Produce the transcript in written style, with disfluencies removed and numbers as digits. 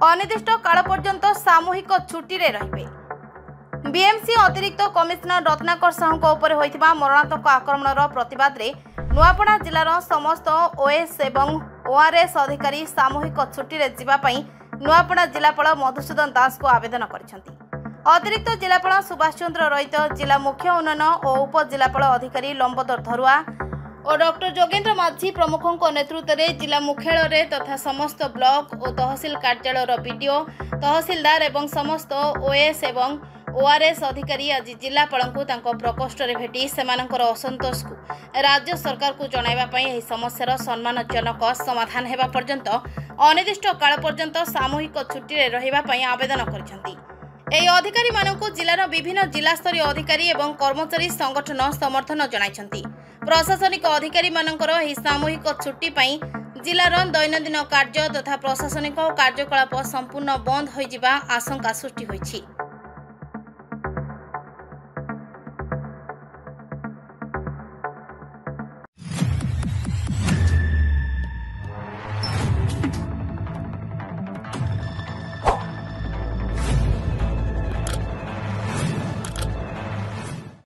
अनिर्दिष्ट काल पर्यंत सामूहिक छुट्टी रे रहिबे। बीएमसी अतिरिक्त कमिशनर रत्नाकर साहू उपर होइथिबा मरणात्मक आक्रमणर प्रतिवाद रे नुआपड़ा जिलार समस्त ओएस एवं ओआरएस अधिकारी सामूहिक छुट्टी रे जिबा पई नुआपड़ा जिलापाल मधुसूदन दास को आवेदन करिसेंती। अतिरिक्त जिलापाल सुभाष चंद्र रहित जिला मुख्य उन्नयन और उप जिलापाल अधिकारी लंबोदर धरुआ और डॉक्टर जोगेंद्र माझी प्रमुखों नेतृत्व में जिला मुख्यालय तथा समस्त ब्लॉक और तहसील कार्यालय बीडीओ तहसीलदार एवं समस्त ओएस एवं ओआरएस अधिकारी आज जिलापाल को प्रकोष्ठ में भेटी सेमानंकर असंतोष को राज्य सरकार को जणाइबा समस्यार सम्मानजनक समाधान हेबा पर्यंत अनिर्दिष्ट काल पर्यंत सामूहिक छुट्टी रे रहिबा पई आवेदन करिसेंती। एही अधिकारी मानकु जिलार विभिन्न जिला स्तरीय अधिकारी एवं कर्मचारी संगठन समर्थन जणाइछंती। प्रशासनिक अधिकारी मानकर एही सामूहिक छुट्टी पई जिलार दैनंदिन कार्य तथा प्रशासनिक कार्यकलाप संपूर्ण बंद होइजिबा आशंका सृष्टि होइछि।